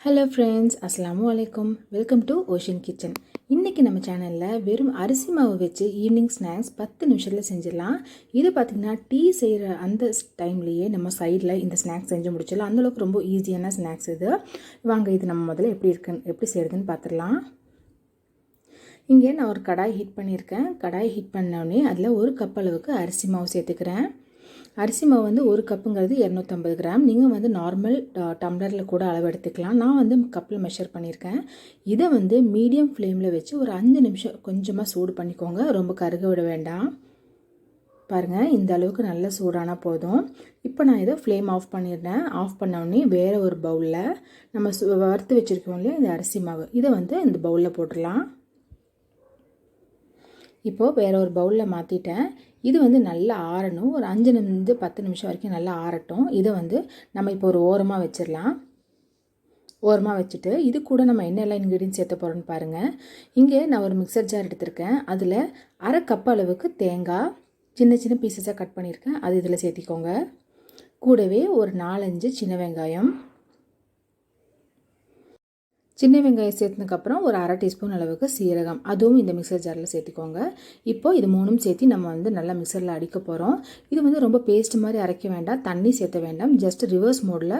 Hello friends, அஸ்ஸலாமு அலைக்கும். Welcome to ocean kitchen. இன்றைக்கி நம்ம சேனலில் வெறும் அரிசி மாவு வச்சு ஈவினிங் ஸ்நாக்ஸ் 10 நிமிஷத்தில் செஞ்சிடலாம். இது பார்த்திங்கன்னா டீ செய்கிற அந்த டைம்லேயே நம்ம சைடில் இந்த ஸ்நாக்ஸ் செஞ்சு முடிச்சிடலாம். அந்தளவுக்கு ரொம்ப ஈஸியான ஸ்நாக்ஸ் இது. வாங்க, இது நம்ம முதல்ல எப்படி செய்கிறதுன்னு பார்த்துடலாம். இங்கே நான் ஒரு கடாய் ஹீட் பண்ணியிருக்கேன். கடாய் ஹீட் பண்ணோடனே அதில் 1 கப் அளவுக்கு அரிசி மாவு சேர்த்துக்கிறேன். அரிசி மாவு வந்து 1 கப்புங்கிறது 250 கிராம். நீங்கள் வந்து நார்மல் டம்ளரில் கூட அளவு எடுத்துக்கலாம். நான் வந்து கப்பில் மெஷர் பண்ணியிருக்கேன். இதை வந்து மீடியம் ஃப்ளேமில் வச்சு ஒரு 5 நிமிஷம் கொஞ்சமாக சூடு பண்ணிக்கோங்க. ரொம்ப கருக விட வேண்டாம். பாருங்கள், இந்த அளவுக்கு நல்ல சூடானா போதும். இப்போ நான் இதை ஃப்ளேம் ஆஃப் பண்ணிடுறேன். ஆஃப் பண்ணோடனே வேறு ஒரு பவுலில் நம்ம வறுத்து வச்சுருக்கோம் இல்லையா இந்த அரிசி மாவு, இதை வந்து இந்த பவுலில் போட்டுடலாம். இப்போது வேறு ஒரு பவுலில் மாற்றிட்டேன். இது வந்து நல்லா ஆறணும். ஒரு 5 10 நிமிஷம் வரைக்கும் நல்லா ஆறட்டும். இதை வந்து நம்ம இப்போ ஒரு ஓரமாக வச்சிடலாம். ஓரமாக வச்சுட்டு இது கூட நம்ம என்னெல்லாம் இன்க்ரீடியன்ஸ் சேர்த்த போகிறோன்னு பாருங்கள். இங்கே நான் ஒரு மிக்சர் ஜார் எடுத்திருக்கேன். அதில் 1/2 கப் அளவுக்கு தேங்காய் சின்ன சின்ன பீசஸாக கட் பண்ணியிருக்கேன். அது இதில் சேர்த்திக்கோங்க. கூடவே ஒரு 4-5 சின்ன வெங்காயம். சின்ன வெங்காயம் சேர்த்ததுக்கப்புறம் ஒரு 1/2 டீஸ்பூன் அளவுக்கு சீரகம், அதுவும் இந்த மிக்சர் ஜாரில் சேர்த்துக்கோங்க. இப்போது இது 3ம் சேர்த்து நம்ம வந்து நல்லா மிக்சரில் அடிக்க போகிறோம். இது வந்து ரொம்ப பேஸ்ட் மாதிரி அரைக்க வேண்டாம், தண்ணி சேர்த்த வேண்டாம். ஜஸ்ட் ரிவர்ஸ் மோடில்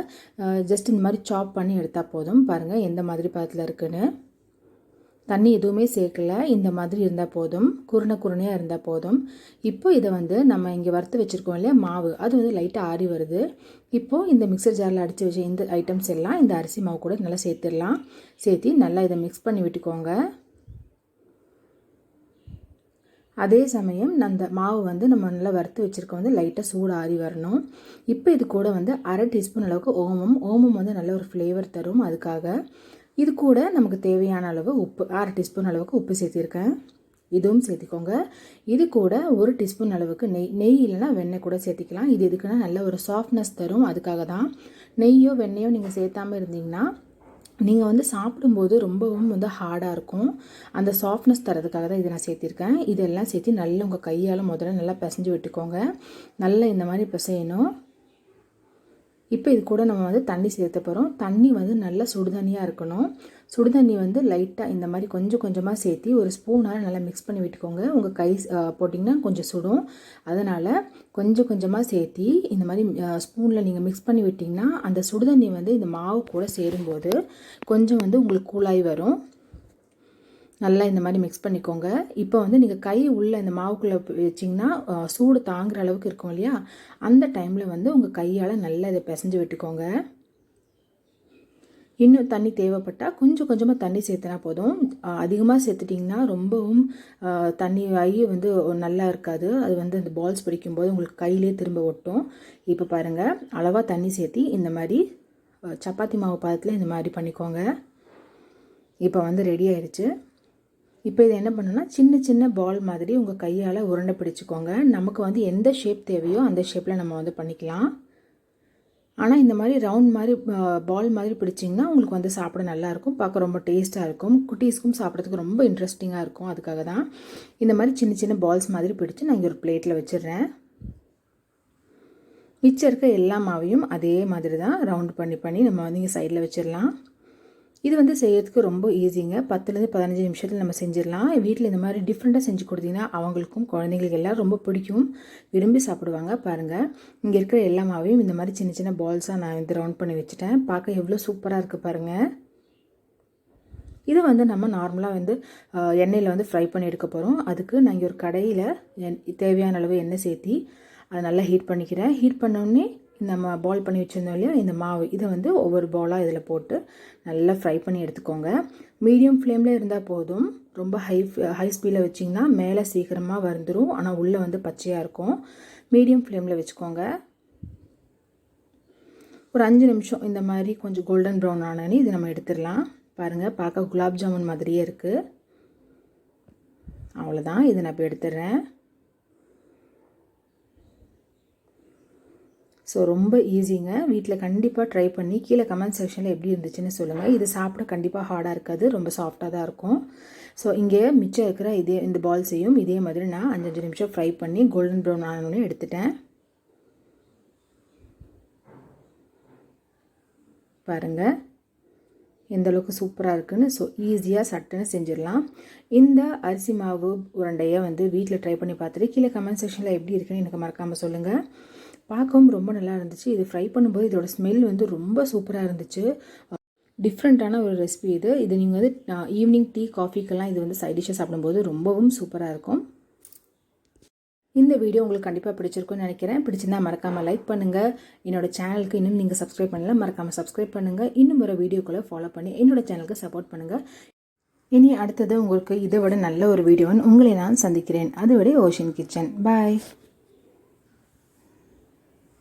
ஜஸ்ட் இந்த மாதிரி சாப் பண்ணி எடுத்தால் போதும். பாருங்கள் எந்த மாதிரி பதத்தில் இருக்குன்னு. தண்ணி எதுவுமே சேர்க்கல, இந்த மாதிரி இருந்தால் போதும். குருணையாக இருந்தால் போதும். இப்போ இதை வந்து நம்ம இங்கே வறுத்து வச்சுருக்கோம் இல்லையா மாவு, அது வந்து லைட்டாக ஆறி வருது. இப்போது இந்த மிக்சர் ஜாரில் அடித்து வச்ச இந்த ஐட்டம்ஸ் எல்லாம் இந்த அரிசி மாவு கூட நல்லா சேர்த்துடலாம். சேர்த்து நல்லா இதை மிக்ஸ் பண்ணி விட்டுக்கோங்க. அதே சமயம் அந்த மாவு வந்து நம்ம நல்லா வறுத்து வச்சுருக்க வந்து லைட்டாக சூடு ஆறி வரணும். இப்போ இது கூட வந்து 1/2 டீஸ்பூன் அளவுக்கு ஓமம் வந்து நல்ல ஒரு ஃப்ளேவர் தரும். அதுக்காக இது கூட நமக்கு தேவையான அளவு உப்பு, 1/2 டீஸ்பூன் அளவுக்கு உப்பு சேர்த்திருக்கேன். இதுவும் சேர்த்திக்கோங்க. இது கூட 1 டீஸ்பூன் அளவுக்கு நெய் இல்லைனா வெண்ணெய் கூட சேர்த்திக்கலாம். இது எதுக்குன்னா நல்ல ஒரு சாஃப்ட்னஸ் தரும். அதுக்காக தான். நெய்யோ வெண்ணெயோ நீங்கள் சேர்த்தாமல் இருந்தீங்கன்னா நீங்கள் வந்து சாப்பிடும்போது ரொம்பவும் வந்து ஹார்டாக இருக்கும். அந்த சாஃப்ட்னஸ் தரதுக்காக தான் இதை நான் சேர்த்திருக்கேன். இதெல்லாம் சேர்த்து நல்லா உங்கள் கையால் முதல்ல நல்லா பிசைஞ்சு விட்டுக்கோங்க. நல்லா இந்த மாதிரி பிசையணும். இப்போ இது கூட நம்ம வந்து தண்ணி சேர்த்த போகிறோம். தண்ணி வந்து நல்லா சுடுதண்ணியாக இருக்கணும். சுடுதண்ணி வந்து லைட்டாக இந்த மாதிரி கொஞ்சம் கொஞ்சமாக சேர்த்து ஒரு ஸ்பூனால் நல்லா மிக்ஸ் பண்ணி விட்டுக்கோங்க. உங்கள் கை போட்டிங்கன்னா கொஞ்சம் சுடும். அதனால் கொஞ்சம் கொஞ்சமாக சேர்த்து இந்த மாதிரி ஸ்பூனில் நீங்கள் மிக்ஸ் பண்ணி விட்டிங்கன்னா அந்த சுடுதண்ணி வந்து இந்த மாவு கூட சேரும்போது கொஞ்சம் வந்து உங்களுக்கு கூலாகி வரும். நல்லா இந்த மாதிரி மிக்ஸ் பண்ணிக்கோங்க. இப்போ வந்து நீங்கள் கை உள்ளே இந்த மாவுக்குள்ளே வச்சிங்கன்னா சூடு தாங்குற அளவுக்கு இருக்கும் இல்லையா, அந்த டைமில் வந்து உங்கள் கையால் நல்லா இதை பிசைஞ்சு விட்டுக்கோங்க. இன்னும் தண்ணி தேவைப்பட்டால் கொஞ்சம் கொஞ்சமாக தண்ணி சேர்த்துனா போதும். அதிகமாக சேர்த்துட்டிங்கன்னா ரொம்பவும் தண்ணி ஆகி வந்து நல்லா இருக்காது. அது வந்து அந்த பால்ஸ் பிடிக்கும்போது உங்களுக்கு கையிலே திரும்ப ஒட்டும். இப்போ பாருங்கள், அளவாக தண்ணி சேர்த்தி இந்த மாதிரி சப்பாத்தி மாவு பதத்தில் இந்த மாதிரி பண்ணிக்கோங்க. இப்போ வந்து ரெடி ஆயிடுச்சு. இப்போ இதை என்ன பண்ணுன்னா சின்ன சின்ன பால் மாதிரி உங்கள் கையால் உருண்டை பிடிச்சிக்கோங்க. நமக்கு வந்து எந்த ஷேப் தேவையோ அந்த ஷேப்பில் நம்ம வந்து பண்ணிக்கலாம். ஆனால் இந்த மாதிரி ரவுண்ட் மாதிரி பால் மாதிரி பிடிச்சிங்கன்னா உங்களுக்கு வந்து சாப்பிட நல்லாயிருக்கும், பார்க்க ரொம்ப டேஸ்ட்டாக இருக்கும். குட்டீஸ்க்கும் சாப்பிட்றதுக்கு ரொம்ப இன்ட்ரெஸ்டிங்காக இருக்கும். அதுக்காக தான் இந்த மாதிரி சின்ன சின்ன பால்ஸ் மாதிரி பிடிச்சி நான் இங்கே ஒரு பிளேட்டில் வச்சிடுறேன். மிச்சம் இருக்க எல்லா மாவையும் அதே மாதிரி தான் ரவுண்ட் பண்ணி நம்ம வந்து இங்கே சைடில் வச்சிடலாம். இது வந்து செய்யறதுக்கு ரொம்ப ஈஸிங்க. 10 - 15 நிமிஷத்தில் நம்ம செஞ்சிடலாம். வீட்டில் இந்த மாதிரி டிஃப்ரெண்ட்டாக செஞ்சு கொடுத்தீங்கன்னா அவங்களுக்கும் குழந்தைங்களுக்கு எல்லாம் ரொம்ப பிடிக்கும், விரும்பி சாப்பிடுவாங்க. பாருங்கள், இங்கே இருக்கிற எல்லா மாவையும் இந்த மாதிரி சின்ன சின்ன பால்ஸாக நான் வந்து ரவுண்ட் பண்ணி வச்சுட்டேன். பார்க்க எவ்வளோ சூப்பராக இருக்குது பாருங்கள். இதை வந்து நம்ம நார்மலாக வந்து எண்ணெயில் வந்து ஃப்ரை பண்ணி எடுக்க போகிறோம். அதுக்கு நான் இங்கே ஒரு கடையில் தேவையான அளவு எண்ணெய் சேர்த்தி அதை நல்லா ஹீட் பண்ணிக்கிறேன். ஹீட் பண்ணோடனே நம்ம பால் பண்ணி வச்சுருந்தோம் இல்லையா இந்த மாவு, இதை வந்து ஒவ்வொரு பாலாக இதில் போட்டு நல்லா ஃப்ரை பண்ணி எடுத்துக்கோங்க. மீடியம் ஃப்ளேமில் இருந்தால் போதும். ரொம்ப ஹை ஸ்பீடில் வச்சிங்கன்னா மேலே சீக்கிரமாக வந்துடும், ஆனால் உள்ளே வந்து பச்சையாக இருக்கும். மீடியம் ஃப்ளேமில் வச்சுக்கோங்க. ஒரு 5 நிமிஷம் இந்த மாதிரி கொஞ்சம் கோல்டன் ப்ரௌன் ஆனோன்னு இது நம்ம எடுத்துடலாம். பாருங்கள், பார்க்க குலாப் ஜாமுன் மாதிரியே இருக்குது. அவ்வளோதான், இதை நான் இப்போ எடுத்துடுறேன். ஸோ ரொம்ப ஈஸிங்க. வீட்டில் கண்டிப்பாக ட்ரை பண்ணி கீழே கமெண்ட் செக்ஷனில் எப்படி இருந்துச்சுன்னு சொல்லுங்கள். இது சாப்பிட கண்டிப்பாக ஹார்டாக இருக்காது, ரொம்ப சாஃப்டாக தான் இருக்கும். ஸோ இங்கே மிச்சம் இருக்கிற இந்த பால்ஸையும் இதே மாதிரி நான் 5 நிமிஷம் ஃப்ரை பண்ணி கோல்டன் ப்ரௌன் ஆனோன்னு எடுத்துட்டேன். பாருங்கள், எந்த அளவுக்கு சூப்பராக இருக்குன்னு. ஸோ ஈஸியாக சட்டுன்னு செஞ்சிடலாம். இந்த அரிசி மாவு உருண்டையை வந்து வீட்டில் ட்ரை பண்ணி பார்த்துட்டு கீழே கமெண்ட் செக்ஷனில் எப்படி இருக்குன்னு எனக்கு மறக்காமல் சொல்லுங்கள். பார்க்கவும் ரொம்ப நல்லா இருந்துச்சு. இது ஃப்ரை பண்ணும்போது இதோட ஸ்மெல் வந்து ரொம்ப சூப்பராக இருந்துச்சு. டிஃப்ரெண்ட்டான ஒரு ரெசிபி இது. இது நீங்கள் வந்து ஈவினிங் டீ காஃபிக்கெல்லாம் இது வந்து சைட் டிஷ்ஷாக சாப்பிடும்போது ரொம்பவும் சூப்பராக இருக்கும். இந்த வீடியோ உங்களுக்கு கண்டிப்பாக பிடிச்சிருக்கும்னு நினைக்கிறேன். பிடிச்சிருந்தா மறக்காமல் லைக் பண்ணுங்கள். என்னோட சேனலுக்கு இன்னும் நீங்கள் சப்ஸ்கிரைப் பண்ணல, மறக்காமல் சப்ஸ்கிரைப் பண்ணுங்கள். இன்னும் ஒரு வீடியோக்குள்ளே ஃபாலோ பண்ணி என்னோட சேனலுக்கு சப்போர்ட் பண்ணுங்கள். இனி அடுத்தது உங்களுக்கு இதை விட நல்ல ஒரு வீடியோன்னு உங்களை நான் சந்திக்கிறேன். அதுவரை ஓஷின் கிச்சன். பாய்.